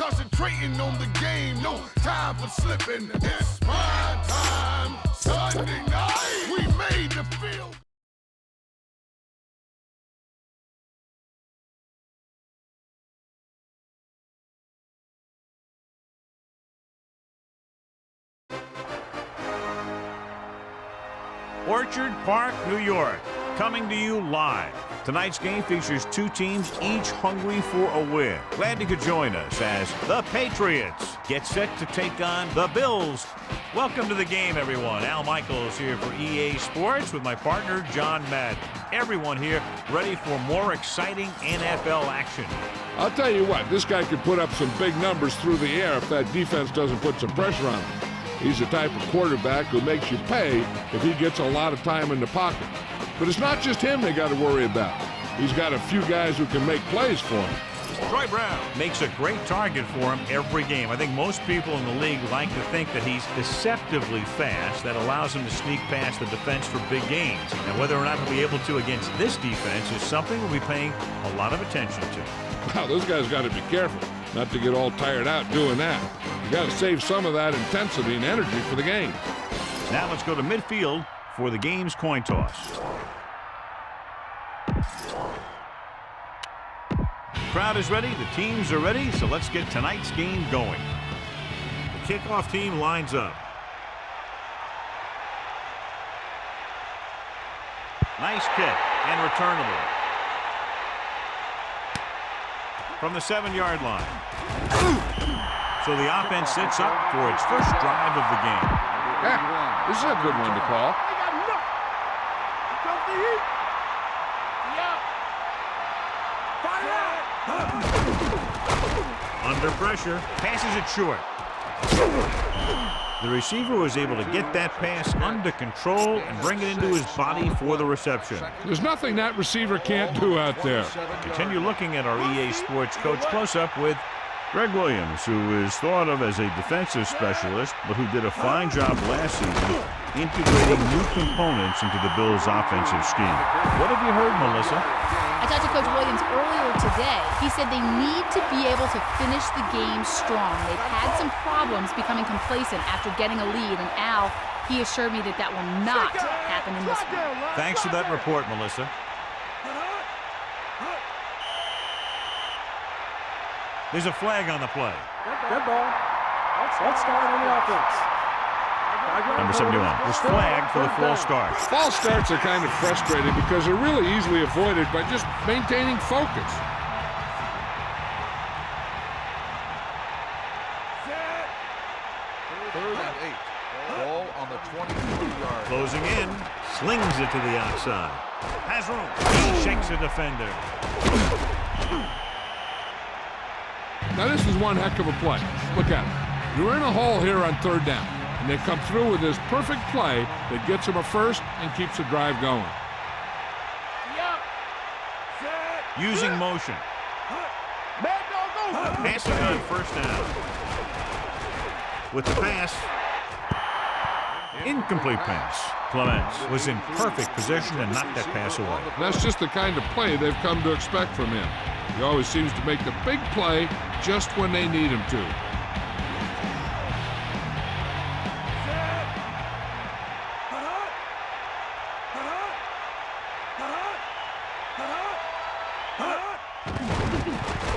concentrating on the game, no time for slipping. It's my time, Sunday night. We made the field. Orchard Park, New York, coming to you live. Tonight's game features two teams, each hungry for a win. Glad you could join us as the Patriots get set to take on the Bills. Welcome to the game, everyone. Al Michaels here for EA Sports with my partner, John Madden. Everyone here ready for more exciting NFL action. I'll tell you what, this guy could put up some big numbers through the air if that defense doesn't put some pressure on him. He's the type of quarterback who makes you pay if he gets a lot of time in the pocket. But it's not just him they got to worry about. He's got a few guys who can make plays for him. Troy Brown makes a great target for him every game. I think most people in the league like to think that he's deceptively fast. That allows him to sneak past the defense for big gains. And whether or not he'll be able to against this defense is something we'll be paying a lot of attention to. Wow, those guys got to be careful not to get all tired out doing that. You got to save some of that intensity and energy for the game. Now let's go to midfield for the game's coin toss. Crowd is ready, the teams are ready, so let's get tonight's game going. The kickoff team lines up. Nice kick and returnable. From the 7-yard line. So the offense sets up for its first drive of the game. Yeah, this is a good one to call. Under pressure, passes it short. The receiver was able to get that pass under control and bring it into his body for the reception. There's nothing that receiver can't do out there. Continue looking at our EA Sports coach close-up with Greg Williams, who is thought of as a defensive specialist, but who did a fine job last season integrating new components into the Bills' offensive scheme. What have you heard, Melissa? I talked to Coach Williams earlier today. He said they need to be able to finish the game strong. They've had some problems becoming complacent after getting a lead, and Al, he assured me that that will not happen in this one. Thanks for that report, Melissa. There's a flag on the play. Good ball. Let's start on the offense. Number 71 was flagged for the false start. False starts are kind of frustrating because they're really easily avoided by just maintaining focus. Third and 8. Ball on the 23-yard. Closing in, slings it to the outside. Has room. He shakes a defender. Now this is one heck of a play. Look at it. You're in a hole here on third down, and they come through with this perfect play that gets them a first and keeps the drive going. Using motion. Passing on first down. With the pass. Incomplete pass. Clements was in perfect position and knocked that pass away. That's just the kind of play they've come to expect from him. He always seems to make the big play just when they need him to.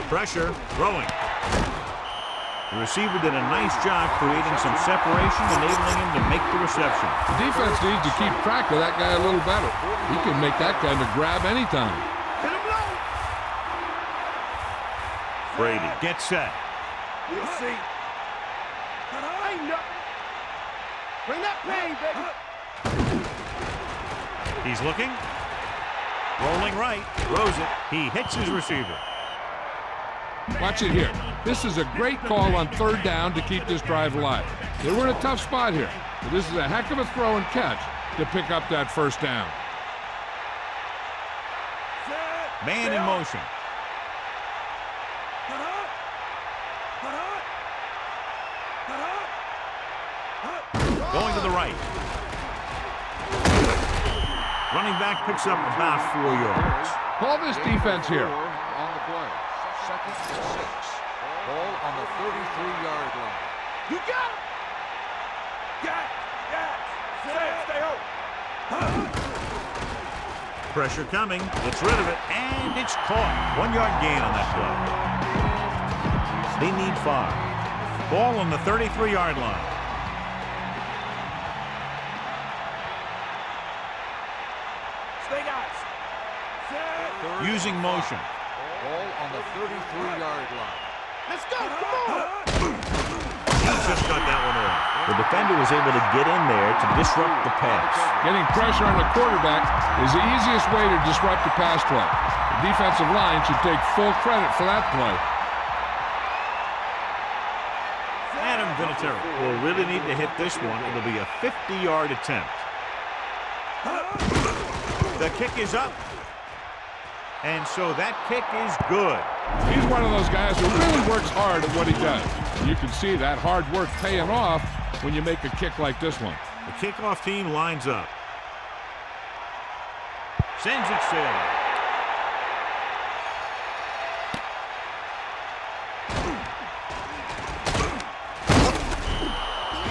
Pressure, throwing. The receiver did a nice job creating some separation, enabling him to make the reception. The defense needs to keep track of that guy a little better. He can make that kind of grab anytime. Brady gets set. You'll see. Bring that pain, baby. He's looking. Rolling right. Throws it. He hits his receiver. Watch it here. This is a great call on third down to keep this drive alive. They were in a tough spot here, but this is a heck of a throw and catch to pick up that first down. Man in motion. Going to the right. Running back picks up about 4 yards. Call this defense here. On the play. Second and 6. Ball on the 33-yard line. You got him. Got. Stay home. Pressure coming. Gets rid of it, and it's caught. 1-yard gain on that play. They need 5. Ball on the 33-yard line. Stay, guys. Using motion. Ball on the 33-yard line. Let's go. Come on. He just got that one off. The defender was able to get in there to disrupt the pass. Getting pressure on the quarterback is the easiest way to disrupt the pass play. The defensive line should take full credit for that play. Adam Vinatieri will really need to hit this one. It'll be a 50-yard attempt. The kick is up. And so that kick is good. He's one of those guys who really works hard at what he does. You can see that hard work paying off when you make a kick like this one. The kickoff team lines up. Sends it sailing.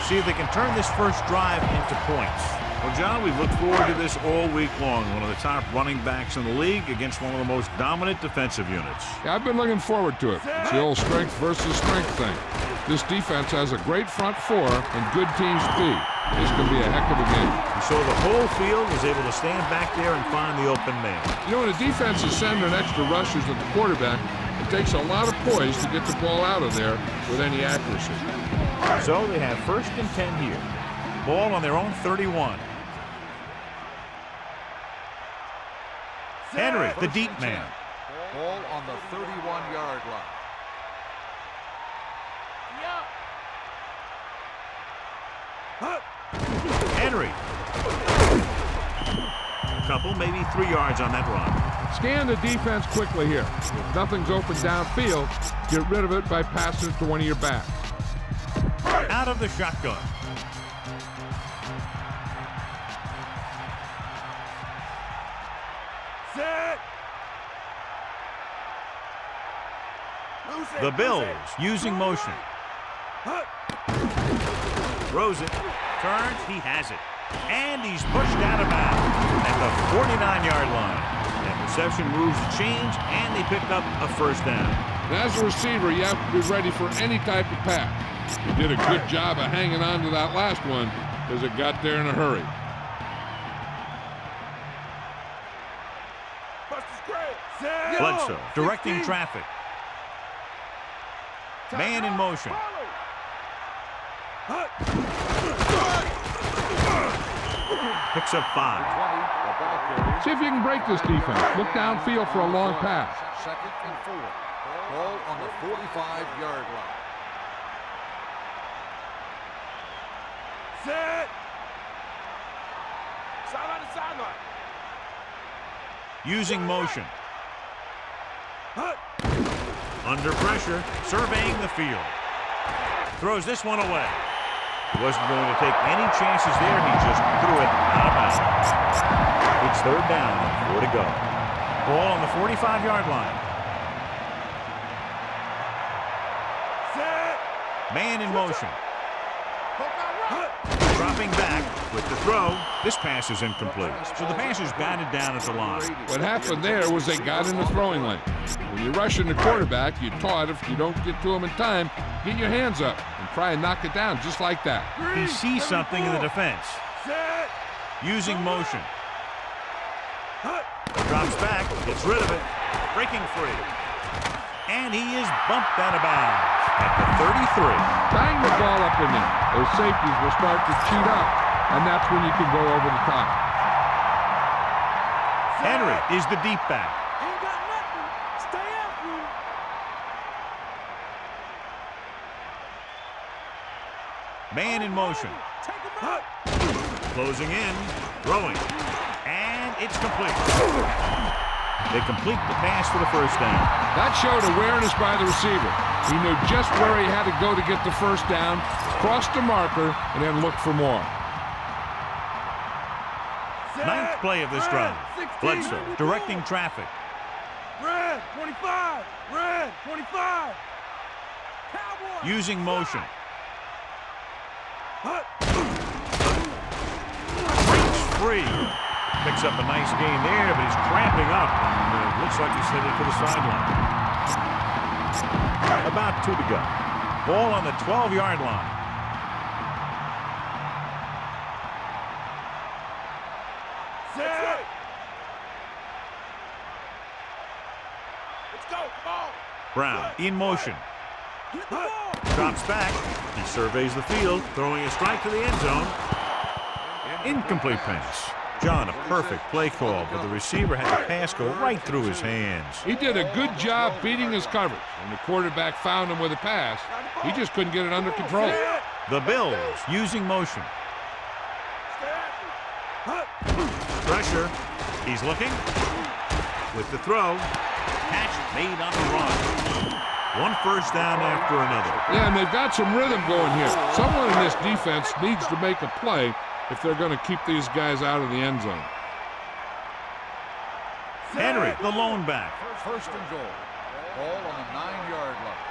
See if they can turn this first drive into points. Well, John, we've looked forward to this all week long. One of the top running backs in the league against one of the most dominant defensive units. Yeah, I've been looking forward to it. It's the old strength versus strength thing. This defense has a great front four and good team speed. This can be a heck of a game. So the whole field is able to stand back there and find the open man. You know, when a defense is sending extra rushers at the quarterback, it takes a lot of poise to get the ball out of there with any accuracy. So they have 1st and 10 here. Ball on their own 31. Henry, the deep man. Ball on the 31-yard line. Henry. A couple, maybe 3 yards on that run. Scan the defense quickly here. If nothing's open downfield, get rid of it by passing it to one of your backs. Out of the shotgun. Set. The Bills using motion. Throws it. Turns. He has it. And he's pushed out of bounds at the 49-yard line. That reception moves the chains, and they pick up a first down. And as a receiver, you have to be ready for any type of pass. You did a good job of hanging on to that last one because it got there in a hurry. Bledsoe directing traffic. Man in motion. Picks up 5. See if you can break this defense. Look downfield for a long pass. 2nd and 4. Ball on the 45-yard line. Set. Sideline to sideline. Using motion. Under pressure, surveying the field. Throws this one away. He wasn't going to take any chances there. He just threw it out of bounds. It's 3rd down, 4 to go. Ball on the 45-yard line. Set. Man in motion. Dropping back with the throw. This pass is incomplete. So the pass is batted down at the line. What happened there was they got in the throwing lane. When you're rushing the quarterback, you're taught if you don't get to him in time, get your hands up and try and knock it down just like that. He sees something in the defense. Set. Using motion. Drops back, gets rid of it, breaking free. And he is bumped out of bounds at the 33. Bang the ball up in there. Those safeties will start to cheat up, and that's when you can go over the top. Henry is the deep back. Ain't got nothing. Stay after him. Man in motion. Take him out. Closing in, throwing. And it's complete. They complete the pass for the first down. That showed awareness by the receiver. He knew just where he had to go to get the first down, crossed the marker, and then looked for more. Ninth play of this drive. Bledsoe directing traffic. Red, 25. Red, 25. Using motion. Breaks free. Picks up a nice gain there, but he's cramping up. And it looks like he's headed for the sideline. About 2 to go. Ball on the 12-yard line. Let's go. Come on. Brown in motion. Drops back. He surveys the field, throwing a strike to the end zone. Incomplete pass. John, a perfect play call, but the receiver had the pass go right through his hands. He did a good job beating his coverage. When the quarterback found him with a pass, he just couldn't get it under control. The Bills using motion. Pressure. He's looking. With the throw. Catch made on the run. 1 first down after another. Yeah, and they've got some rhythm going here. Someone in this defense needs to make a play if they're going to keep these guys out of the end zone. Henry, the lone back. First and goal. Ball on the 9-yard line.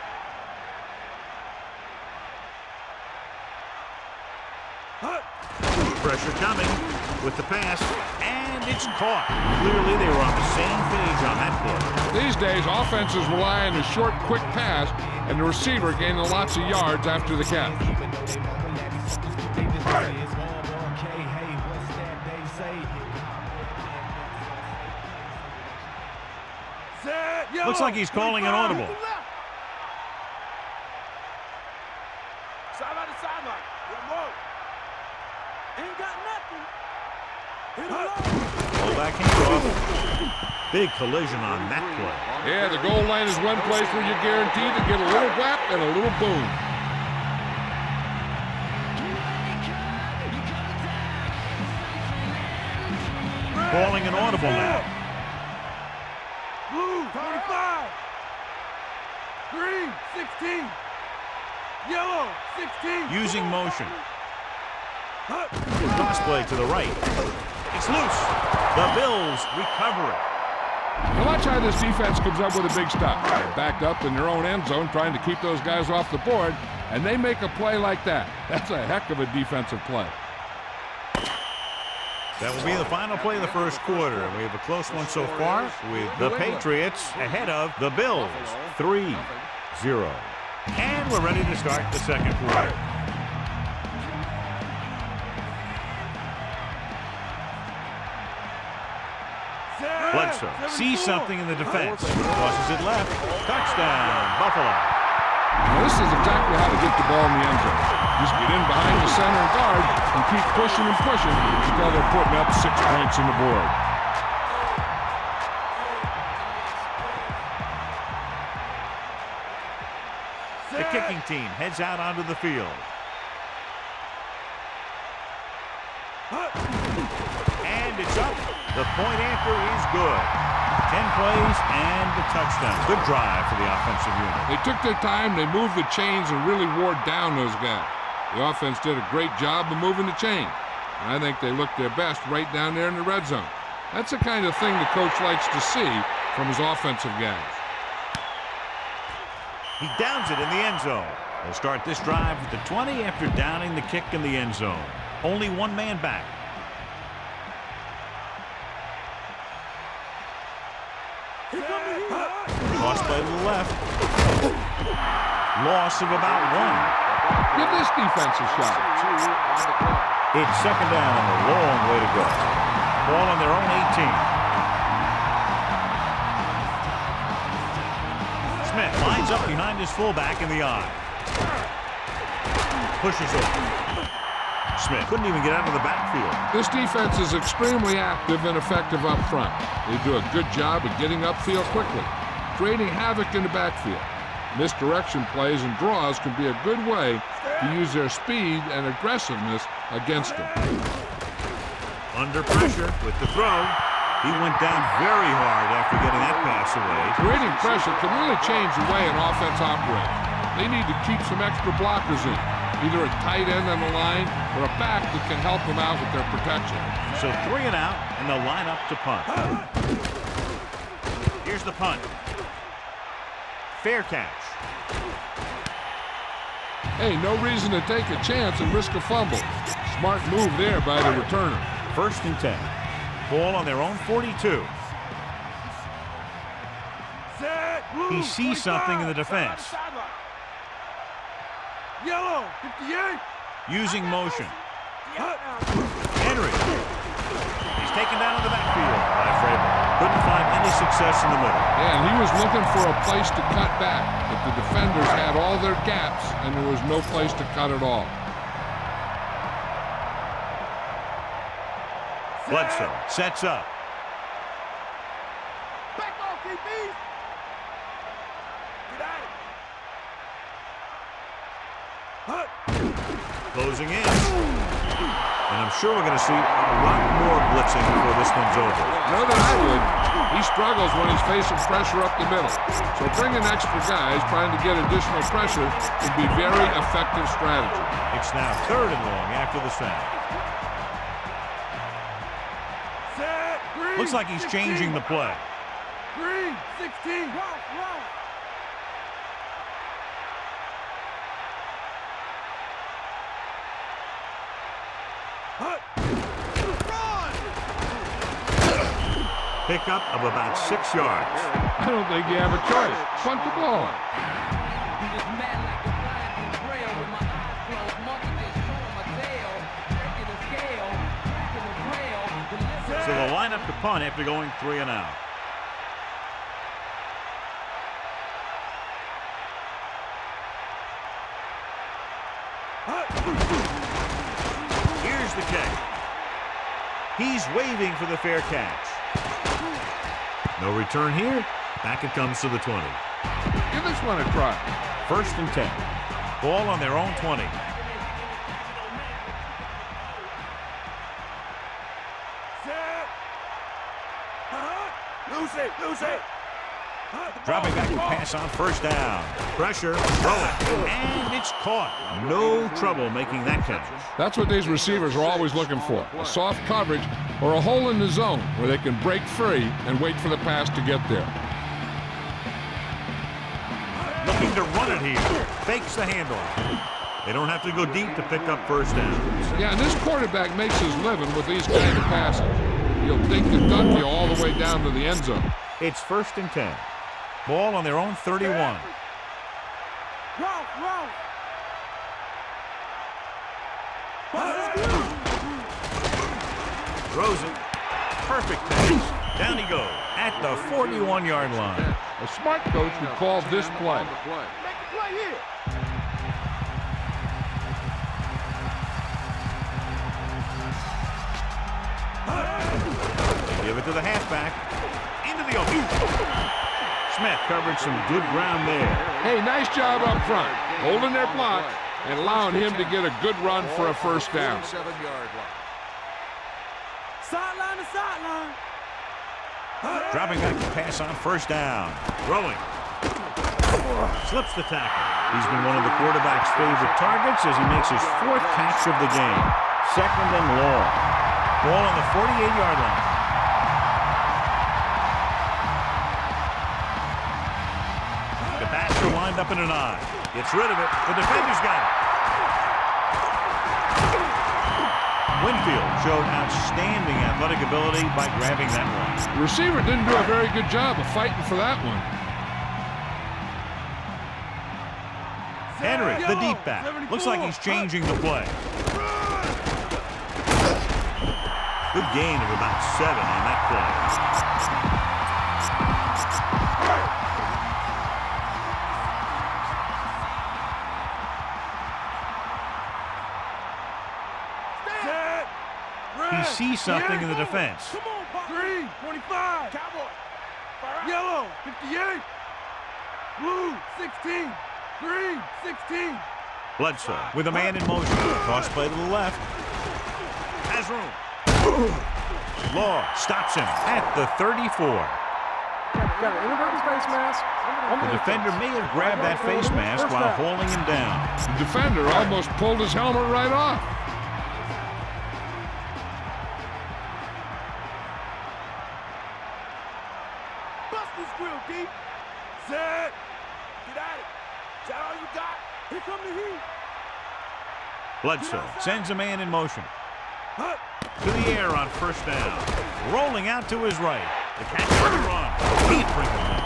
Pressure coming with the pass, and it's caught. Clearly, they were on the same page on that play. These days, offenses rely on a short, quick pass, and the receiver gaining lots of yards after the catch. Looks like he's calling an audible. Sideline to sideline. Ain't got nothing. Fullback handoff. Big collision on that play. Yeah, the goal line is one place where you're guaranteed to get a little whap and a little boom. Calling an audible now. Blue, 25. Green, 16. Yellow, 16. Using motion. Cross play to the right. It's loose. The Bills recover it. Now watch how this defense comes up with a big stop. They're backed up in their own end zone trying to keep those guys off the board, and they make a play like that. That's a heck of a defensive play. That will be the final play of the first quarter. And we have a close one so far with the Patriots ahead of the Bills, 3-0. And we're ready to start the second quarter. Bledsoe sees something in the defense. Tosses it left. Touchdown, Buffalo. Now this is exactly how to get the ball in the end zone. Just get in behind the center and guard and keep pushing and pushing until they're putting up 6 points on the board. The kicking team heads out onto the field. And it's up. The point after is good. 10 plays and the touchdown. Good drive for the offensive unit. They took their time, they moved the chains, and really wore down those guys. The offense did a great job of moving the chain. And I think they looked their best right down there in the red zone. That's the kind of thing the coach likes to see from his offensive guys. He downs it in the end zone. They'll start this drive at the 20 after downing the kick in the end zone. Only one man back. Loss by the left. Loss of about 1. Give this defense a shot. It's second down and a long way to go. Ball on their own 18. Smith lines up behind his fullback in the eye. Pushes over. Smith couldn't even get out of the backfield. This defense is extremely active and effective up front. They do a good job of getting upfield quickly, creating havoc in the backfield. Misdirection plays and draws can be a good way to use their speed and aggressiveness against them. Under pressure with the throw. He went down very hard after getting that pass away. Creating pressure can really change the way an offense operates. They need to keep some extra blockers in, either a tight end on the line or a back that can help them out with their protection. So 3 and out, and they'll line up to punt. Here's the punt. Fair catch. Hey, no reason to take a chance and risk a fumble. Smart move there by the returner. 1st and 10. Ball on their own 42. He sees something in the defense. Yellow, 58. Using motion. Henry. He's taken down in the backfield by Vrabel. Couldn't find any success in the middle. Yeah, and he was looking for a place to cut back, but the defenders had all their gaps, and there was no place to cut at all. Bledsoe sets up. Back off, DB. Get out of it. Closing in. And I'm sure we're going to see a lot more blitzing before this one's over. Know that I would. He struggles when he's facing pressure up the middle. So bringing extra guys trying to get additional pressure would be very effective strategy. It's now 3rd and long after the snap. Looks like he's changing the play. Green, 16. Pickup of about 6 yards. I don't think you have a choice. Punt the ball. So they'll line up to punt after going 3 and out. Here's the catch. He's waving for the fair catch. No return here. Back it comes to the 20. Give this one a try. 1st and 10. Ball on their own 20. Lose it. Dropping back to pass on 1st down. Pressure, throw it, and it's caught. No trouble making that catch. That's what these receivers are always looking for. A soft coverage or a hole in the zone where they can break free and wait for the pass to get there. Looking to run it here. Fakes the handoff. They don't have to go deep to pick up 1st down. Yeah, and this quarterback makes his living with these kind of passes. He'll dink and dunk you all the way down to the end zone. It's 1st and 10. Ball on their own 31. Throws it. Perfect pass. Down he goes at the 41-yard line. A smart coach would call this play. Make a play here. They give it to the halfback. Into the open. Smith covered some good ground there. Hey, nice job up front, holding their block and allowing him to get a good run for a 1st down. 7-yard line. Sideline to sideline. Dropping back to pass on 1st down. Throwing. Slips the tackle. He's been one of the quarterback's favorite targets as he makes his 4th catch of the game. 2nd and long. Ball on the 48-yard line. The backs are lined up in an I. Gets rid of it. The defender's got it. Winfield showed outstanding athletic ability by grabbing that one. The receiver didn't do a very good job of fighting for that one. Henry, the deep back. Looks like he's changing the play. Good gain of about 7 on that play. He sees something in the defense. Green, 25. Cowboy. Yellow, 58. Blue, 16. Green, 16. Bledsoe with a man in motion. Toss play to the left. Has room. Law stops him at the 34. Got an inadvertent face mask. The defender may have grabbed that face mask while holding him down. The defender almost pulled his helmet right off. Bust this grill, deep. Set. Get at it. Is that all you got? Bledsoe sends a man in motion. To the air on first down. Rolling out to his right. The catch on the run. He brings him in.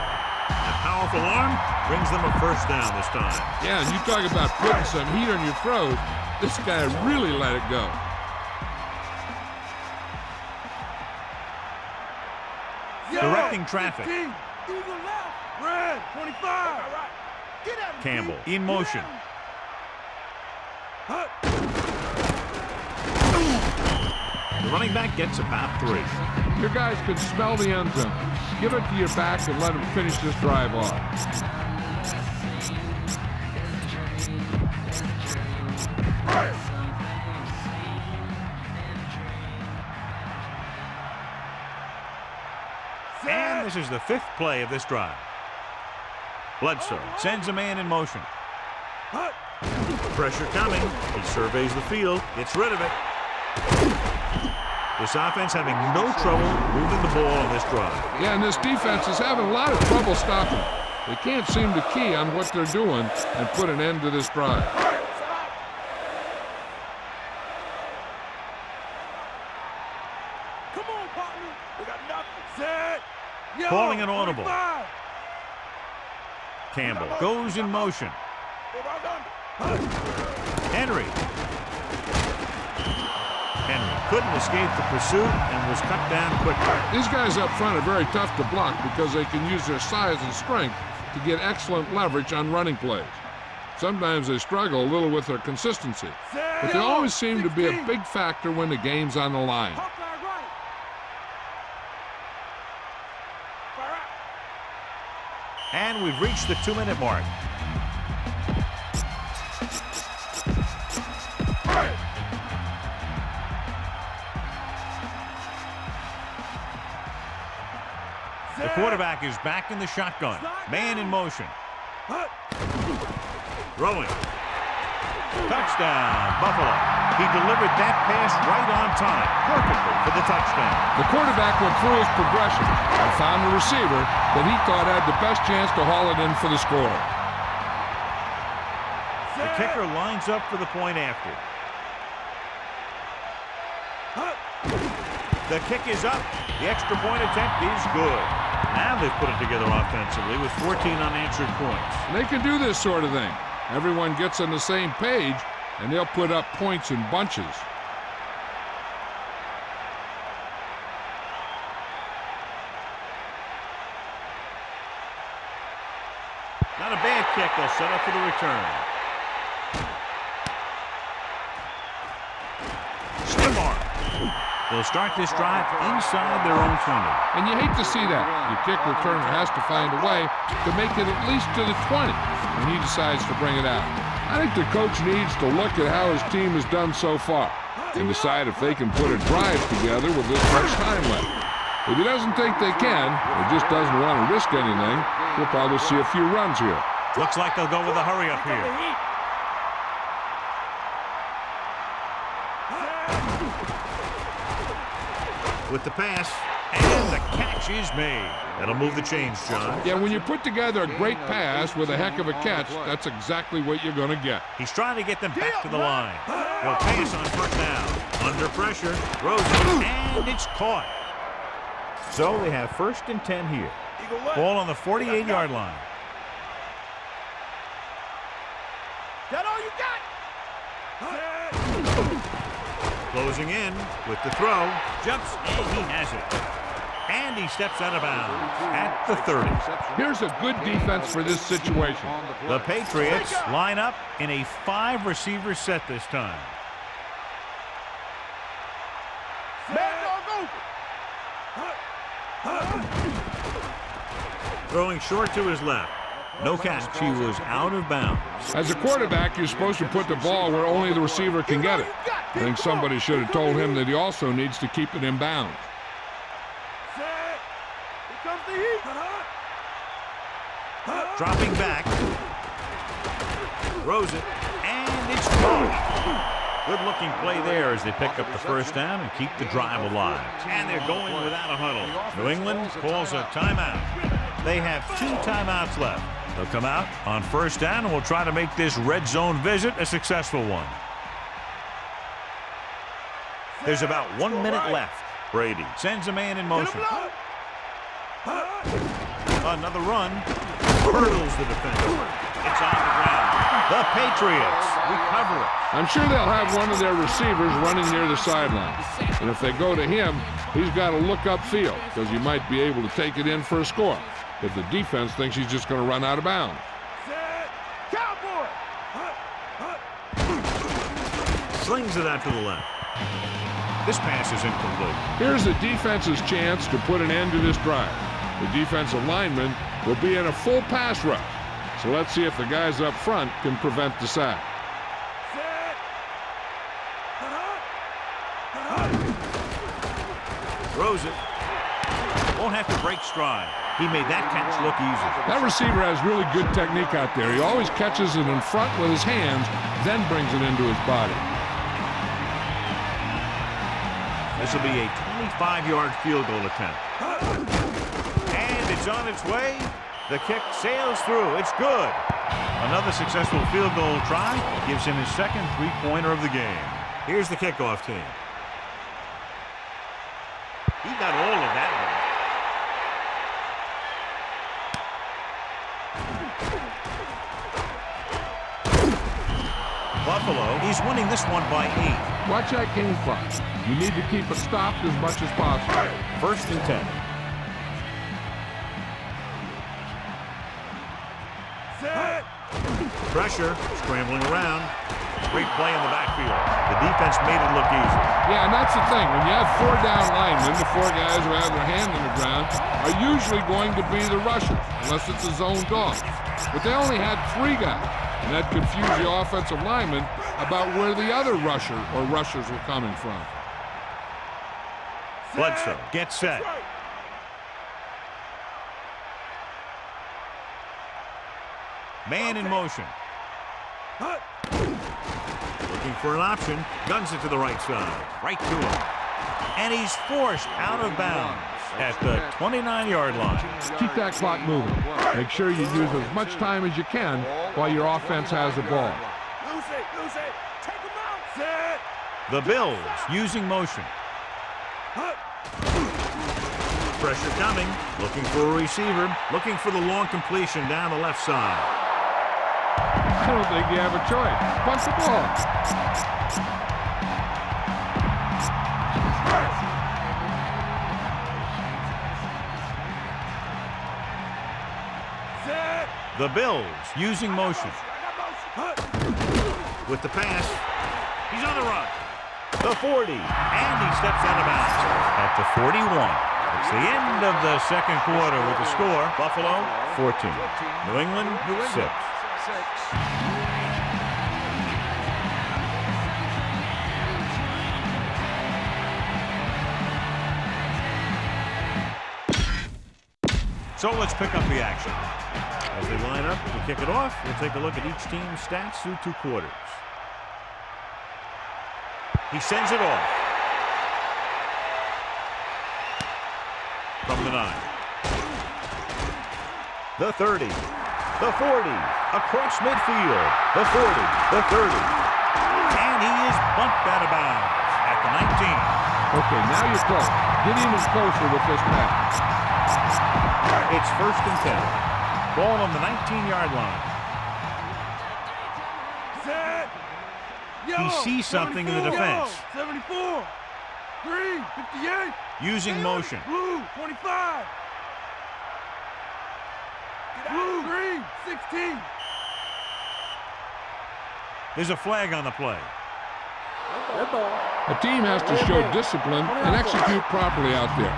A powerful arm brings them a first down this time. Yeah, and you talk about putting some heat on your throws. This guy really let it go. Directing traffic. Red, 25. Campbell in motion. The running back gets about 3. Your guys can smell the end zone. Give it to your back and let him finish this drive off. And this is the 5th play of this drive. Bledsoe sends a man in motion. Pressure coming. He surveys the field, gets rid of it. This offense having no trouble moving the ball on this drive. Yeah, and this defense is having a lot of trouble stopping. They can't seem to key on what they're doing and put an end to this drive. Come on, partner. We got nothing. Set. Yo, Calling an audible. 25. Campbell goes in motion. Henry couldn't escape the pursuit and was cut down quickly. These guys up front are very tough to block because they can use their size and strength to get excellent leverage on running plays. Sometimes they struggle a little with their consistency, but they always seem to be a big factor when the game's on the line. And we've reached the 2-minute mark. The quarterback is back in the shotgun. Man in motion. Throwing. Touchdown, Buffalo. He delivered that pass right on time, perfectly for the touchdown. The quarterback went through his progression and found the receiver that he thought had the best chance to haul it in for the score. The kicker lines up for the point after. The kick is up. The extra point attempt is good. Now they've put it together offensively with 14 unanswered points. And they can do this sort of thing. Everyone gets on the same page, and they'll put up points in bunches. Not a bad kick. They'll set up for the return. Stiff arm. They'll start this drive inside their own 20. And you hate to see that. Your kick returner has to find a way to make it at least to the 20 when he decides to bring it out. I think the coach needs to look at how his team has done so far and decide if they can put a drive together with this much time left. If he doesn't think they can, or just doesn't want to risk anything, we'll probably see a few runs here. Looks like they'll go with a hurry up here. With the pass, and the catch is made. That'll move the chains, John. Yeah, when you put together a great pass with a heck of a catch, that's exactly what you're going to get. He's trying to get them back to the line. They'll pass on first down. Under pressure, throws it, and it's caught. So they have 1st and 10 here. Ball on the 48-yard line. That all you got? Closing in with the throw. Jumps, and he has it. And he steps out of bounds at the 30. Here's a good defense for this situation. The Patriots line up in a 5-receiver set this time. Throwing short to his left. No catch. He was out of bounds. As a quarterback, you're supposed to put the ball where only the receiver can get it. I think somebody should have told him that he also needs to keep it in bounds. Dropping back. Throws it. And it's caught. Good-looking play there as they pick up the first down and keep the drive alive. And they're going without a huddle. New England calls a timeout. They have 2 timeouts left. They'll come out on first down, and we'll try to make this red zone visit a successful one. There's about 1 minute left. Brady sends a man in motion. Another run. Hurdles the defender. It's on the ground. The Patriots recover it. I'm sure they'll have one of their receivers running near the sideline. And if they go to him, he's got to look upfield because he might be able to take it in for a score if the defense thinks he's just going to run out of bounds. Slings it out to the left. This pass is incomplete. Here's the defense's chance to put an end to this drive. The defensive lineman will be in a full pass rush. So let's see if the guys up front can prevent the sack. Throws it. Won't have to break stride. He made that catch look easy. That receiver has really good technique out there. He always catches it in front with his hands, then brings it into his body. This will be a 25-yard field goal attempt. And it's on its way. The kick sails through. It's good. Another successful field goal try gives him his second three-pointer of the game. Here's the kickoff team. He got all of that one. Buffalo, he's winning this one by 8. Watch that game clock. You need to keep it stopped as much as possible. First and 10. Pressure, scrambling around. Great play in the backfield. The defense made it look easy. Yeah, and that's the thing. When you have 4 down linemen, the 4 guys who have their hand in the ground are usually going to be the rushers, unless it's a zone dog. But they only had 3 guys, and that confused the offensive linemen about where the other rusher or rushers were coming from. Bledsoe gets set. Man in motion. Looking for an option. Guns it to the right side. Right to him. And he's forced out of bounds at the 29-yard line. Keep that clock moving. Make sure you use as much time as you can while your offense has the ball. Lose it. Take him out. Set. The Bills using motion. Pressure coming. Looking for a receiver. Looking for the long completion down the left side. I don't think you have a choice. Punt the ball. The Bills using motion. With the pass. He's on the run. The 40. And he steps out of bounds at the 41. It's the end of the second quarter with the score. Buffalo 14. New England 6. So let's pick up the action. As they line up to kick it off, we'll take a look at each team's stats through 2 quarters. He sends it off. From the 9. The 30. The 40. Across midfield. The 40. The 30. And he is bumped out of bounds at the 19. Okay, now you're close. Get even closer with this pass. It's first and 10. Ball on the 19-yard line. Set. He sees something in the defense. 74. Green. 58. Using motion. Blue. 25. Blue. Green. 16. There's a flag on the play. A team has to show discipline and execute properly out there.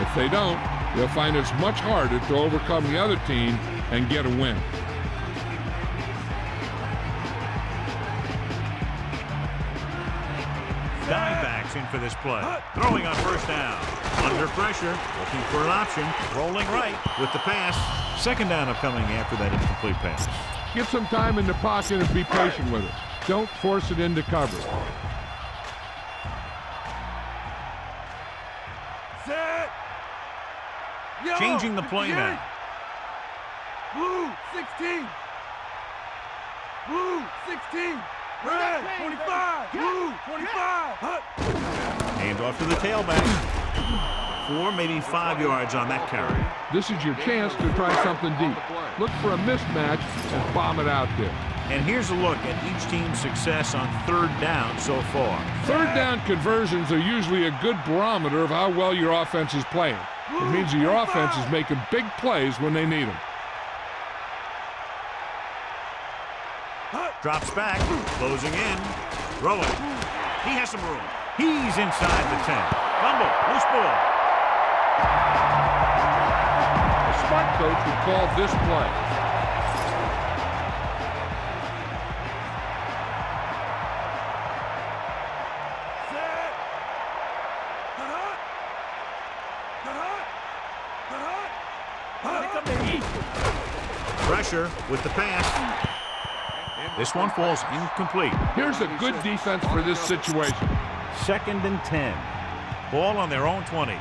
If they don't, they'll find it's much harder to overcome the other team and get a win. Dimebacks in for this play. Throwing on first down. Under pressure. Looking for an option. Rolling right with the pass. Second down upcoming after that incomplete pass. Get some time in the pocket and be patient with it. Don't force it into cover. Set. Changing the play now. Blue, 16. Blue, 16. Red, 25. Blue, 25. Hand off to the tailback. 4, maybe 5 yards on that carry. This is your chance to try something deep. Look for a mismatch and bomb it out there. And here's a look at each team's success on 3rd down so far. 3rd down conversions are usually a good barometer of how well your offense is playing. It means that your offense is making big plays when they need them. Drops back, closing in, throwing. He has some room. He's inside the 10. Fumble, loose ball. A smart coach would call this play. Pressure with the pass. This one falls incomplete. Here's a good defense for this situation. 2nd and 10. Ball on their own 20.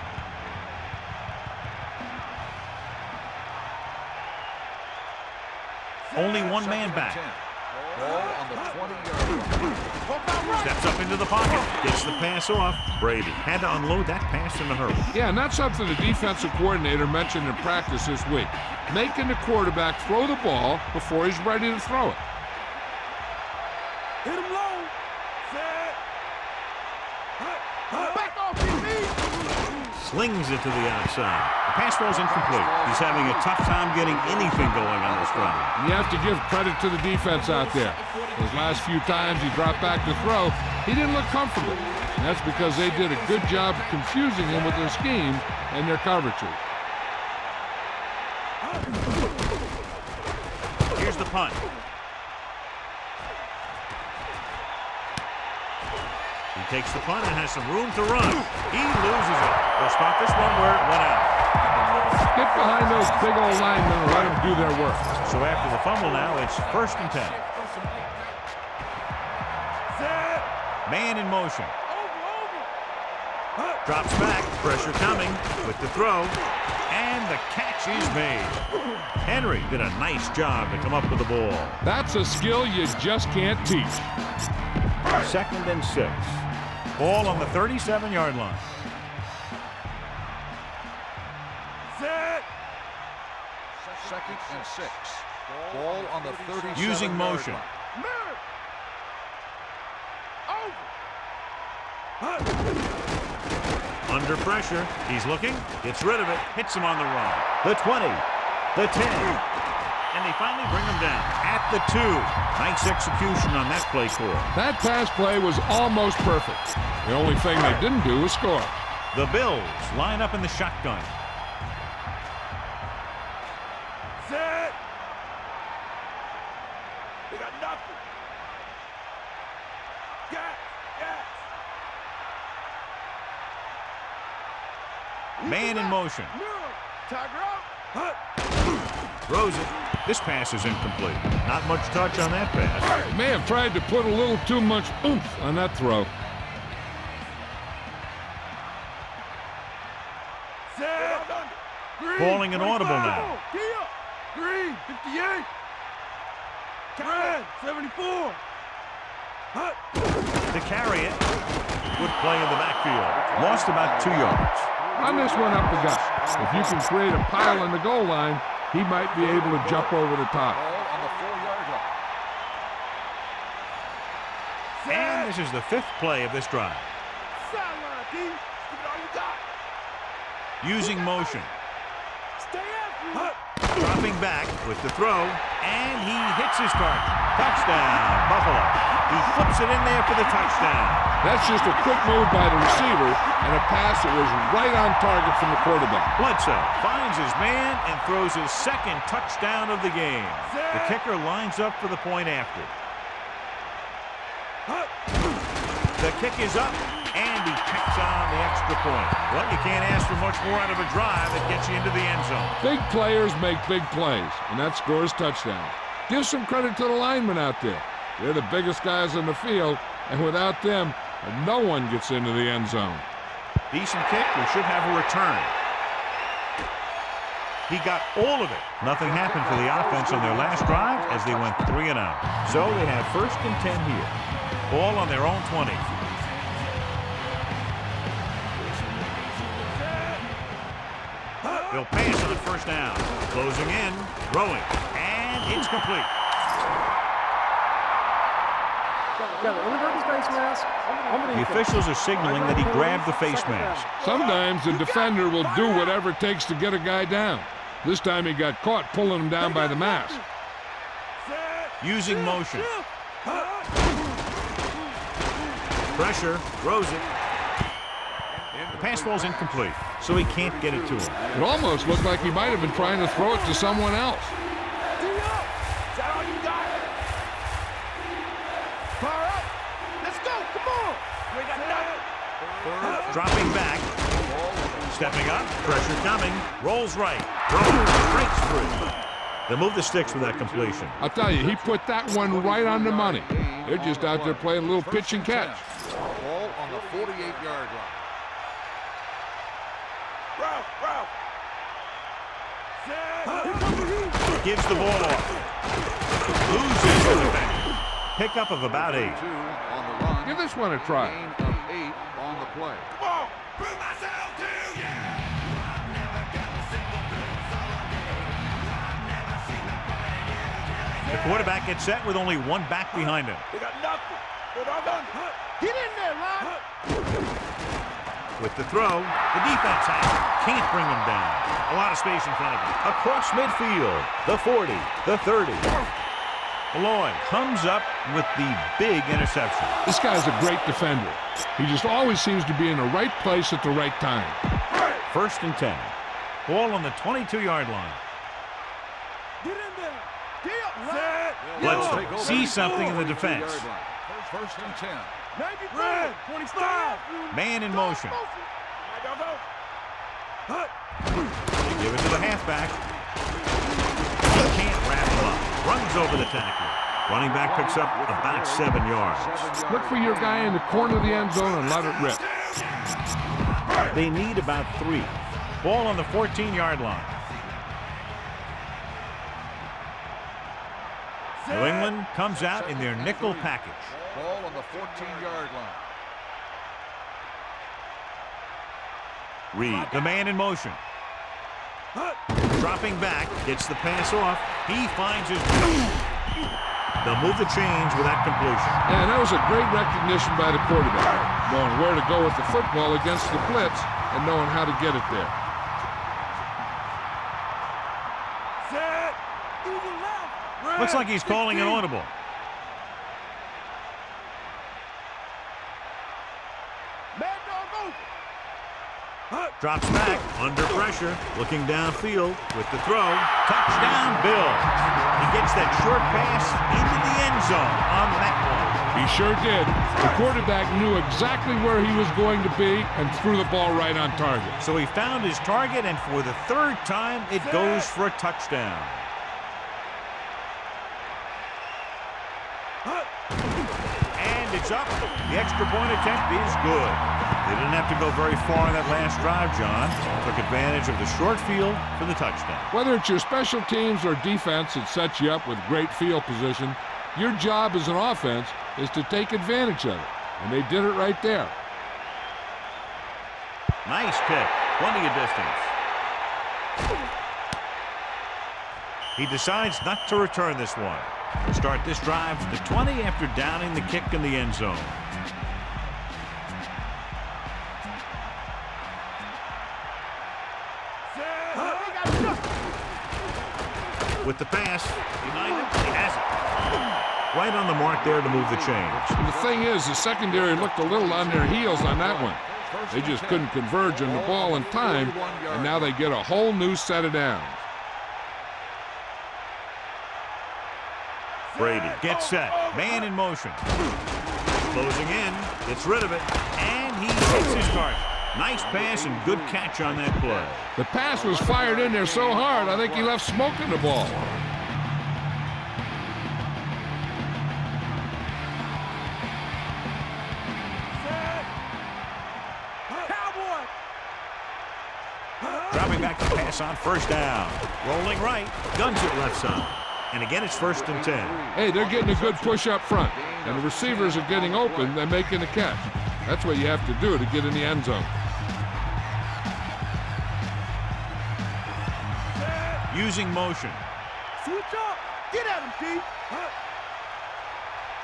Only one man back. Ball on the 20-yard line. Steps up into the pocket. Gets the pass off. Brady had to unload that pass in a hurry. Yeah, and that's something the defensive coordinator mentioned in practice this week. Making the quarterback throw the ball before he's ready to throw it. Hit him low. Set. Back off, DB. Slings it to the outside. The pass falls incomplete. He's having a tough time getting anything going on this drive. You have to give credit to the defense out there. Those last few times he dropped back to throw, he didn't look comfortable. And that's because they did a good job of confusing him with their scheme and their coverages. Here's the punt. He takes the punt and has some room to run. He loses it. They'll spot this one where it went out. Get behind those big old linemen and let them do their work. So after the fumble now, it's 1st and 10. Man in motion. Drops back. Pressure coming with the throw. And the catch is made. Henry did a nice job to come up with the ball. That's a skill you just can't teach. 2nd and 6. Ball on the 37-yard line. Set. 2nd and 6. Ball on the 37-yard Using motion. line. Under pressure. He's looking. Gets rid of it. Hits him on the run. The 20. The 10. And they finally bring him down at the 2. Nice execution on that play call. That pass play was almost perfect. The only thing they didn't do was score. The Bills line up in the shotgun. Set. They got nothing. Gas. Man in motion. Tiger out. Throws it. This pass is incomplete. Not much touch on that pass. They may have tried to put a little too much oomph on that throw. Set. Calling an audible now. Green, 58. Red, 74. To carry it. Good play in the backfield. Lost about 2 yards. Run this one up the gut. If you can create a pile in the goal line, he might be able to jump over the top. Ball on the 4-yard line. And this is the 5th play of this drive. Sideline, D. Give it all you got. Using motion. Stay after Dropping back with the throw. And he hits his target. Touchdown, Buffalo. He flips it in there for the touchdown. That's just a quick move by the receiver and a pass that was right on target from the quarterback. Bledsoe finds his man and throws his 2nd touchdown of the game. The kicker lines up for the point after. The kick is up, and he kicks on the extra point. Well, you can't ask for much more out of a drive that gets you into the end zone. Big players make big plays, and that scores touchdowns. Give some credit to the linemen out there. They're the biggest guys on the field, and without them, no one gets into the end zone. Decent kick. We should have a return. He got all of it. Nothing happened for the offense on their last drive as they went 3 and out. So they have 1st and 10 here. Ball on their own 20. They'll pass on 1st down. Closing in, throwing, and it's complete. The officials are signaling that he grabbed the face mask. Sometimes the defender will do whatever it takes to get a guy down. This time he got caught pulling him down by the mask. Using motion. Pressure, throws it. The pass falls incomplete, so he can't get it to him. It almost looked like he might have been trying to throw it to someone else. Dropping back, stepping up, pressure coming, rolls right, throws, breaks through. They move the sticks with that completion. I'll tell you, he put that one right on the money. They're just out there playing a little pitch and catch. Ball on the 48-yard line. Gives the ball off. Loses the defender. Pickup of about 8. 2 on the run. Give this one a try. Gain of 8 on the play. The quarterback gets set with only one back behind him. Get in there, Ron. With the throw, the defense has it. Can't bring him down. A lot of space in front of him. Across midfield, the 40, the 30. Milloy comes up with the big interception. This guy's a great defender. He just always seems to be in the right place at the right time. 1st and 10. Ball on the 22-yard line. Get in there. Bledsoe sees something in the defense. 1st and 10. Red, 25. Man in motion. They give it to the halfback. He can't wrap him up. Runs over the tackle. Running back picks up about 7 yards. Look for your guy in the corner of the end zone and let it rip. They need about 3. Ball on the 14-yard line. New England comes out in their nickel package. Ball on the 14-yard line. Reed, the man in motion. Dropping back, gets the pass off. He finds his... They'll move the chains with that completion. Yeah, and that was a great recognition by the quarterback, knowing where to go with the football against the blitz and knowing how to get it there. Looks like he's calling an audible. Drops back, under pressure, looking downfield with the throw. Touchdown, Bill. He gets that short pass into the end zone on that one. He sure did. The quarterback knew exactly where he was going to be and threw the ball right on target. So he found his target, and for the 3rd time, it goes for a touchdown. And it's up. The extra point attempt is good. They didn't have to go very far in that last drive, John. Took advantage of the short field for the touchdown. Whether it's your special teams or defense that sets you up with great field position, your job as an offense is to take advantage of it. And they did it right there. Nice kick. Plenty of distance. He decides not to return this one. Start this drive to the 20 after downing the kick in the end zone. With the pass, behind him, he has it. Right on the mark there to move the chains. And the thing is, the secondary looked a little on their heels on that one. They just couldn't converge on the ball in time, and now they get a whole new set of downs. Brady gets set. Man in motion. Closing in. Gets rid of it. And he hits his target. Nice pass and good catch on that play. The pass was fired in there so hard, I think he left smoke in the ball. Coming back to pass on first down. Rolling right. Guns it left side. And again, it's 1st and 10. Hey, they're getting a good push up front. And the receivers are getting open. They're making a catch. That's what you have to do to get in the end zone. Using motion. Switch up. Get at him, D.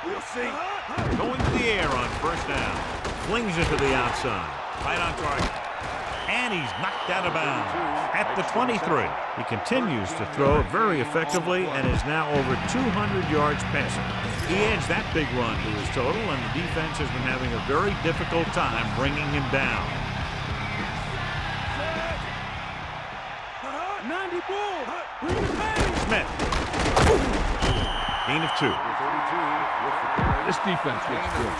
We'll see. Going to the air on first down. Flings it to the outside. Right on target. And he's knocked out of bounds at the 23. He continues to throw very effectively and is now over 200 yards passing. He adds that big run to his total, and the defense has been having a very difficult time bringing him down. 90 bull. Smith. Gain of 2. This defense looks good.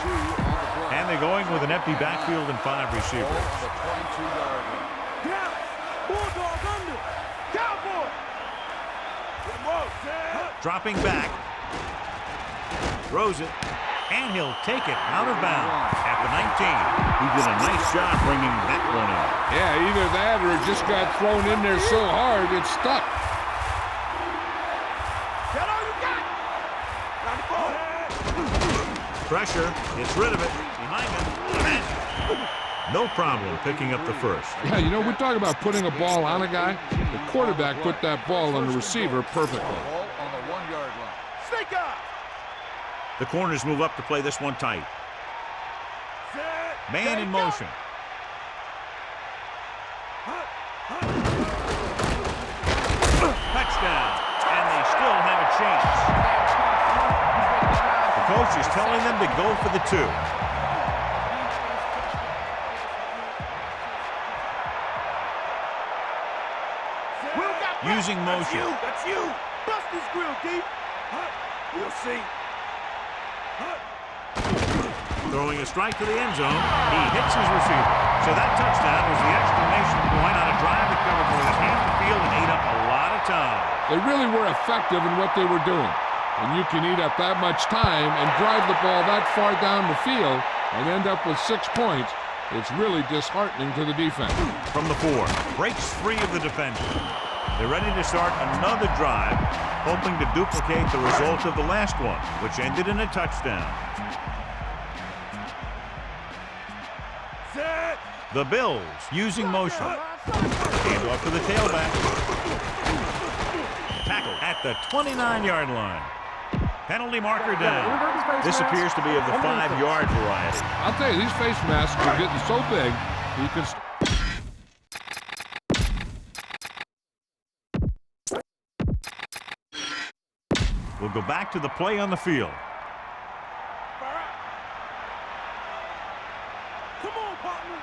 And they're going with an empty backfield and 5 receivers. Bulldog under. Cowboy. Dropping back. Throws it. And he'll take it out of bounds at the 19. He did a nice job bringing that one in. Yeah, either that or it just got thrown in there so hard it's stuck. That all you got? 94. Pressure. Gets rid of it. Behind him. And no problem picking up the first. Yeah, you know, we talk about putting a ball on a guy. The quarterback put that ball on the receiver perfectly. Ball on the 1-yard line. Snake eye. The corners move up to play this one tight. Man in motion. Touchdown. And they still have a chance. The coach is telling them to go for the 2. Using motion. That's you. Bust his grill, D. We'll see. Throwing a strike to the end zone. He hits his receiver. So that touchdown was the exclamation point on a drive that covered more than half the field and ate up a lot of time. They really were effective in what they were doing. And you can eat up that much time and drive the ball that far down the field and end up with 6 points. It's really disheartening to the defense. From the 4, breaks free of the defender. They're ready to start another drive, hoping to duplicate the result of the last one, which ended in a touchdown. The Bills using motion. Hand off to the tailback. Tackle at the 29-yard line. Penalty marker down. This appears to be of the 5-yard variety. I'll tell you, these face masks are getting so big, you can... We'll go back to the play on the field. Come on, partner.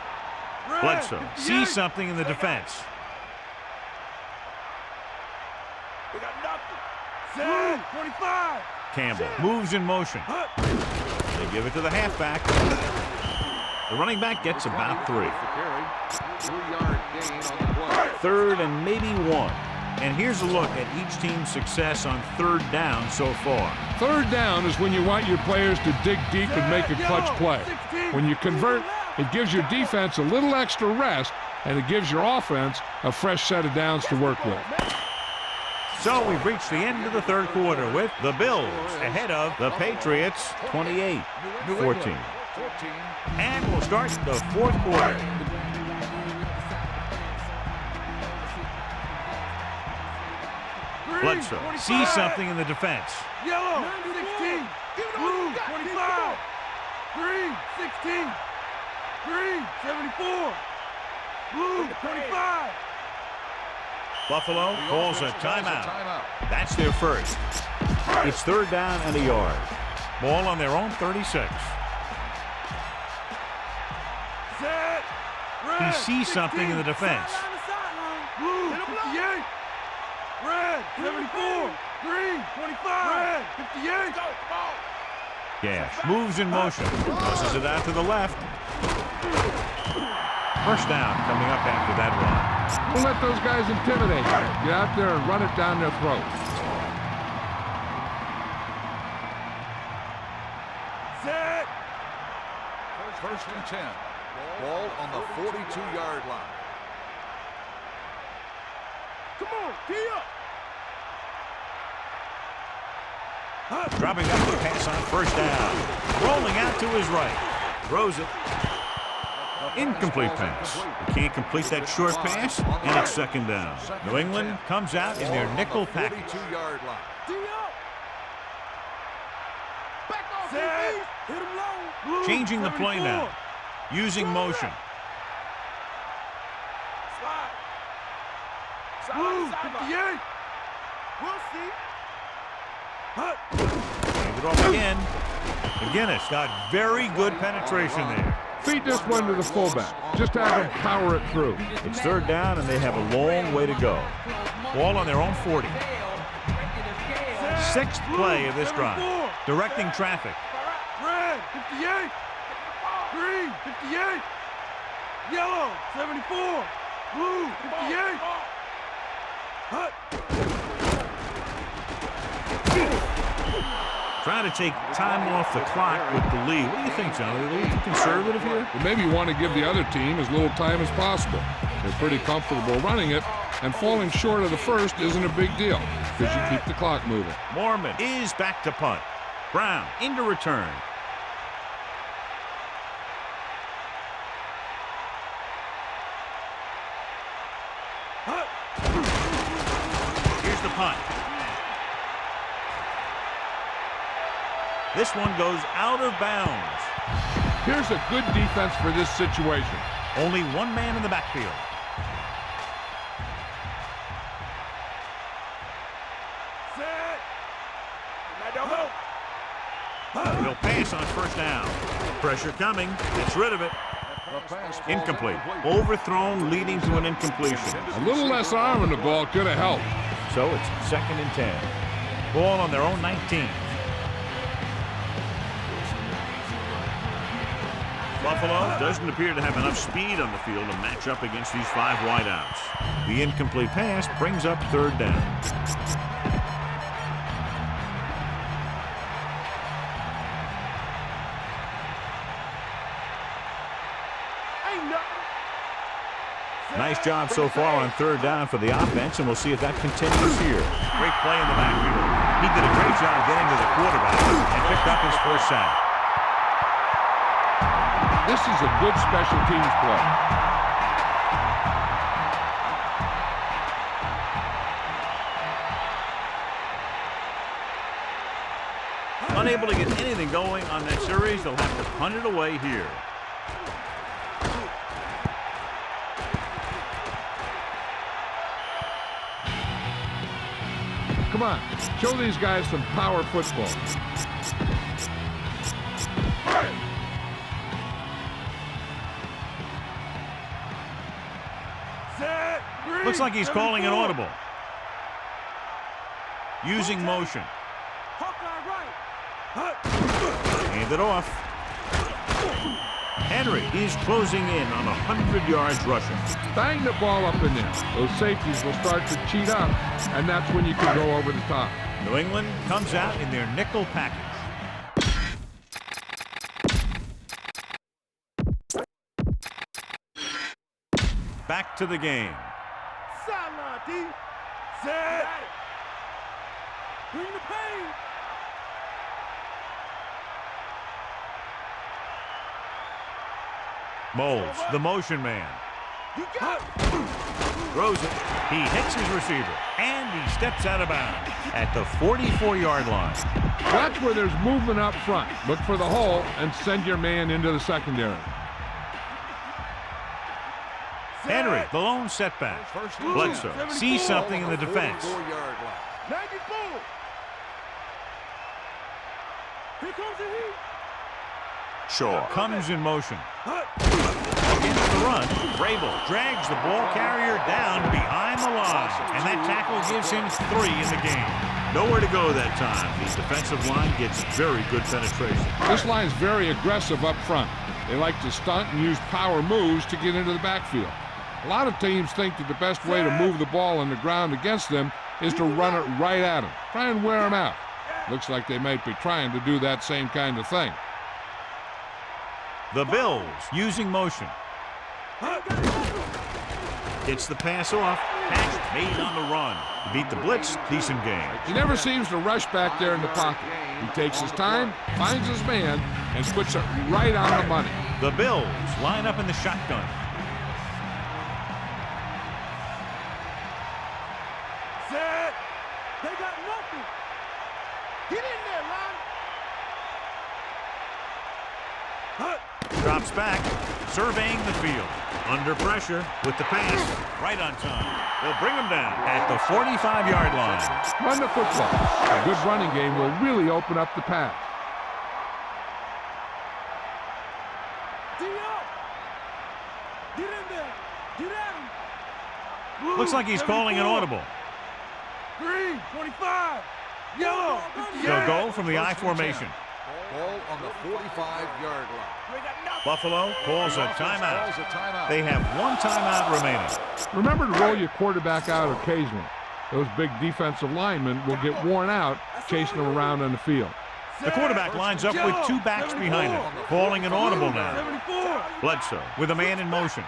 Bledsoe sees something in the defense. We got nothing. 25. Campbell moves in motion. They give it to the halfback. The running back gets about 3. 3-yard gain on the play. 3rd and maybe 1. And here's a look at each team's success on 3rd down so far. 3rd down is when you want your players to dig deep and make a clutch play. When you convert, it gives your defense a little extra rest, and it gives your offense a fresh set of downs to work with. So we've reached the end of the 3rd quarter with the Bills ahead of the Patriots 28-14. And we'll start the 4th quarter. Bledsoe sees something in the defense. Yellow, 16. Blue, 25. Green, 16. Green, 74. Blue, 25. Buffalo calls a timeout. That's their first. It's 3rd down and a yard. Ball on their own 36. He sees something in the defense. Blue, 58. Red, 74. Green, 25. Red, 58. Gash moves in motion. Tosses it out to the left. First down coming up after that run. Don't let those guys intimidate you. Get out there and run it down their throat. Set. First and 10. Ball on the 42-yard line. Come on, gee up. Dropping back the pass on first down. Rolling out to his right. Throws it. Incomplete pass. He can't complete that short pass, and it's second down. New England comes out in their nickel package. 42-yard line. Back off, hit him low. Changing the play now. Using motion. Slide. Blue, 58. We'll see. Hand it off again. McGinnis got very good penetration there. Feed this one to the fullback. Just have him power it through. It's third down, and they have a long way to go. Ball on their own 40. Sixth play of this drive. Directing traffic. Red, 58. Green, 58. Yellow, 74. Blue, 58. Trying to take time off the clock with the lead. What do you think, John? Are they a little too conservative here? Well, maybe you want to give the other team as little time as possible. They're pretty comfortable running it, and falling short of the first isn't a big deal because you keep the clock moving. Mormon is back to punt. Brown into return. Here's the punt. This one goes out of bounds. Here's a good defense for this situation. Only one man in the backfield. Set. He'll pass on first down. Pressure coming. Gets rid of it. Incomplete. Overthrown, leading to an incompletion. A little less arm in the ball could have helped. So it's 2nd and 10. Ball on their own 19. Buffalo doesn't appear to have enough speed on the field to match up against these 5 wideouts. The incomplete pass brings up third down. Nice job so far on third down for the offense, and we'll see if that continues here. Great play in the backfield. He did a great job getting to the quarterback and picked up his first sack. This is a good special teams play. Unable to get anything going on that series, they'll have to punt it away here. Come on, show these guys some power football. Looks like he's calling an audible. Using motion. Hand it off. Henry is closing in on 100 yards rushing. Bang the ball up in there. Those safeties will start to cheat up, and that's when you can go over the top. New England comes out in their nickel package. Back to the game. Sideline, D. Set. Bring the pain. Moles, the motion man. You got it. Throws it. He hits his receiver. And he steps out of bounds at the 44-yard line. Watch where there's movement up front. Look for the hole and send your man into the secondary. Henry, the lone setback. Bledsoe sees something in the defense. 44-yard line. 94. Here comes the heat. Shaw comes in motion. Against the run, Vrabel drags the ball carrier down behind the line. And that tackle gives him 3 in the game. Nowhere to go that time. The defensive line gets very good penetration. This line's very aggressive up front. They like to stunt and use power moves to get into the backfield. A lot of teams think that the best way to move the ball on the ground against them is to run it right at them. Try and wear them out. Looks like they might be trying to do that same kind of thing. The Bills using motion. Gets the pass off. Catch made on the run. Beat the blitz. Decent game. He never seems to rush back there in the pocket. He takes his time, finds his man, and puts it right on the money. The Bills line up in the shotgun. Set. They got nothing. Get in there, Ron. Drops back, surveying the field. Under pressure with the pass. Right on time. They'll bring him down at the 45-yard line. Run the football. A good running game will really open up the pass. Get in there. Get at him. Looks like he's calling an audible. Green, 25. Yellow, 58. They'll go from the I formation. Ball on the 45-yard line. Buffalo calls a timeout. They have one timeout remaining. Remember to roll your quarterback out occasionally. Those big defensive linemen will get worn out chasing them around on the field. The quarterback lines up with two backs behind him, calling an audible now. 74. Bledsoe with a man in motion.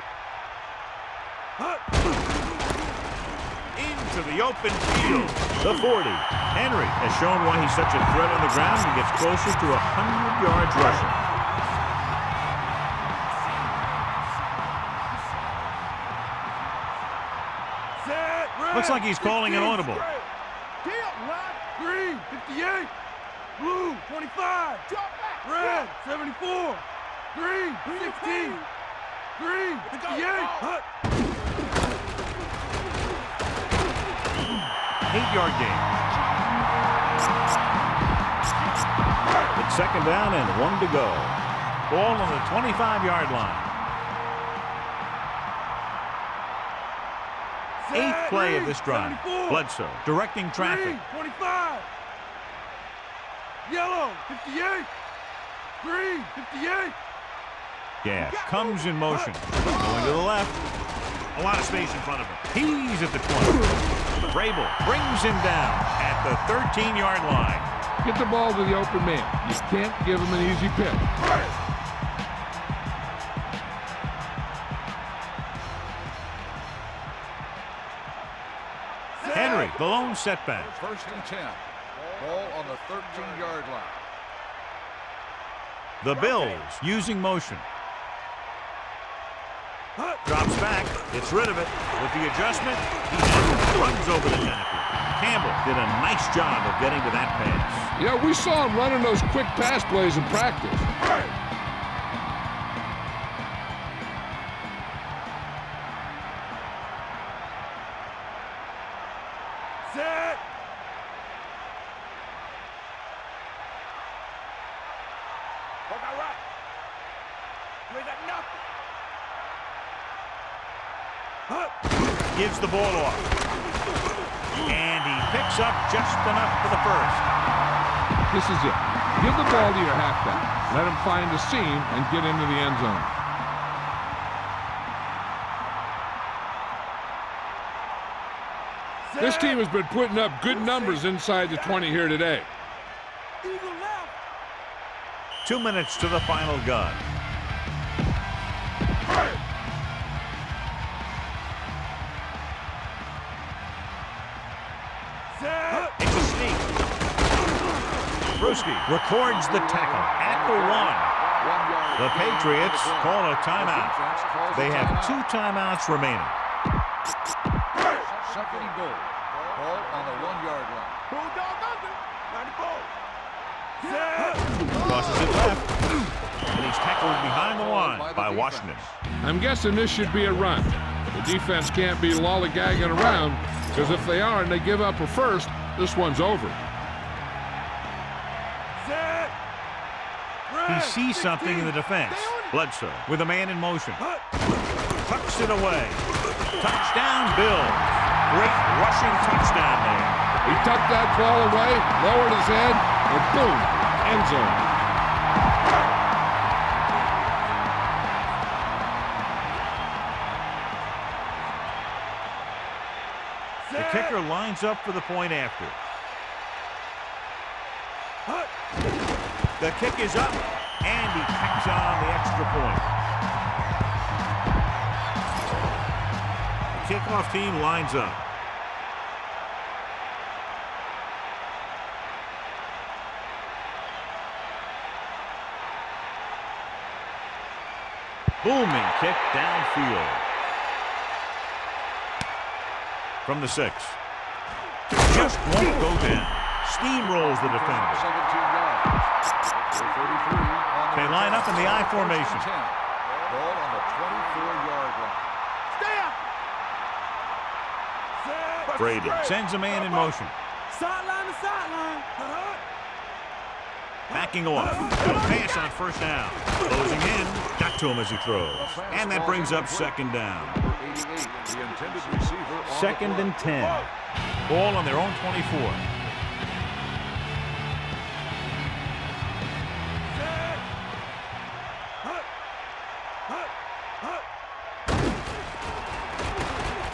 Into the open field. The 40. Henry has shown why he's such a threat on the ground and gets closer to 100 yards rushing. Looks like he's calling an audible. Green, 58. Blue, 25. Red, 74. Green, 16. Green, 58. 8-yard gain. It's second down and 1 to go. Ball on the 25-yard line. 8th play of this drive. Bledsoe directing traffic. Green, 25. Yellow, 58. Green, 58. Gas comes in motion. Going to the left. A lot of space in front of him. He's at the 20. Vrabel brings him down at the 13-yard line. Get the ball to the open man. You can't give him an easy pick. Henry, the lone setback. First and 10. Ball on the 13-yard line. The Bills using motion. Drops back, gets rid of it. With the adjustment, he runs over the tackle. Campbell did a nice job of getting to that pass. Yeah, we saw him running those quick pass plays in practice. Set. Walk out right. You ain't got nothing. Gives the ball off. And he picks up just enough for the first. This is it. Give the ball to your halfback. Let him find the seam and get into the end zone. This team has been putting up good numbers inside the 20 here today. 2 minutes to the final gun. It's a sneak. Brewski records the tackle at the 1. The Patriots call a timeout. They have 2 timeouts remaining. Second and goal. Ball on the 1-yard line. Crosses it left. And he's tackled behind the line by Washington. I'm guessing this should be a run. The defense can't be lollygagging around, because if they are and they give up a first, this one's over. He sees something in the defense. Bledsoe with a man in motion. Tucks it away. Touchdown, Bills. Great rushing touchdown there. He tucked that ball away, lowered his head, and boom, end zone. The kicker lines up for the point after. The kick is up, and he tacks on the extra point. kickoff team lines up. Booming kick downfield. From the 6. Just won't go down. Steamrolls the defender. 17 yards. They line up in the I formation. Ball on the 24-yard line. Brady sends a man in motion. Sideline to sideline. Backing off. He'll pass on first down. Closing in. Got to him as he throws. And that brings up second down. 88, the intended receiver on Second the and 10. Ball on their own 24.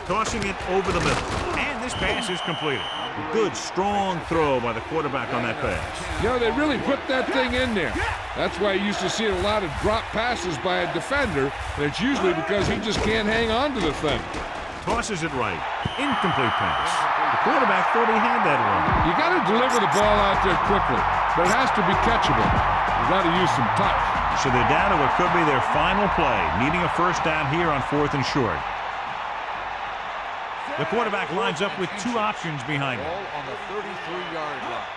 Tossing it over the middle. And this pass is completed. A good, strong throw by the quarterback on that pass. You know, they really put that thing in there. That's why you used to see a lot of drop passes by a defender, and it's usually because he just can't hang on to the thing. Tosses it right. Incomplete pass. The quarterback thought he had that one. You got to deliver the ball out there quickly, but it has to be catchable. You got to use some touch. So they're down to what could be their final play, needing a first down here on 4th and short. The quarterback lines up with two options behind him. ball on the 33-yard line.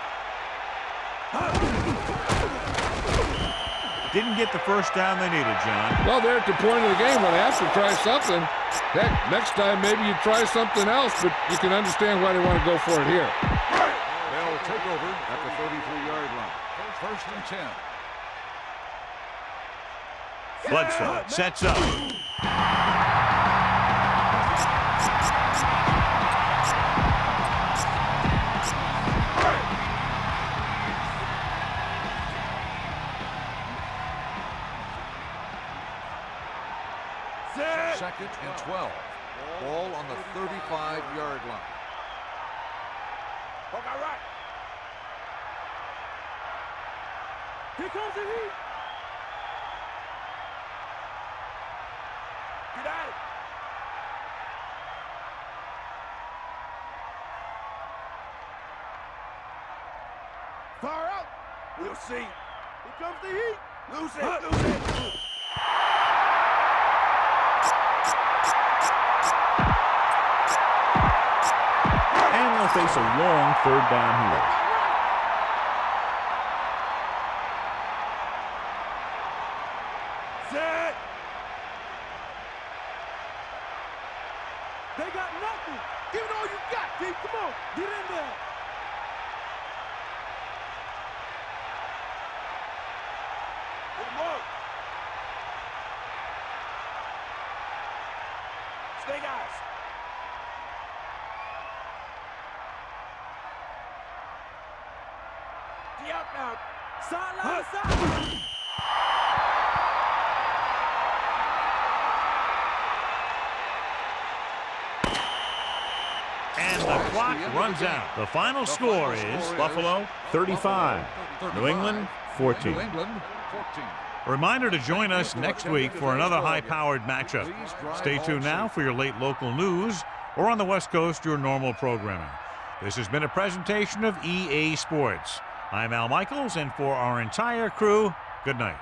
Didn't get the first down they needed, John. Well, they're at the point of the game where they have to try something. Heck, next time maybe you try something else, but you can understand why they want to go for it here. They'll take over at the 33-yard line. First and 10. Bledsoe sets up. Second and 12. Ball on the 35-yard line. Right. Here comes the heat. Get at it. Far out. We'll see. Here comes the heat. Lose it. Lose it. And they'll face a long third down here. Set. They got nothing. Give it all you got, D. Come on. Get in there. Good work. Stay, guys. Up now. Sideline to sideline. And the clock runs out. The final score is Buffalo 35, New England 14. New England 14. A reminder to join us next week for another high-powered matchup. Stay tuned now for your late local news, or on the West Coast, your normal programming. This has been a presentation of EA Sports. I'm Al Michaels, and for our entire crew, good night.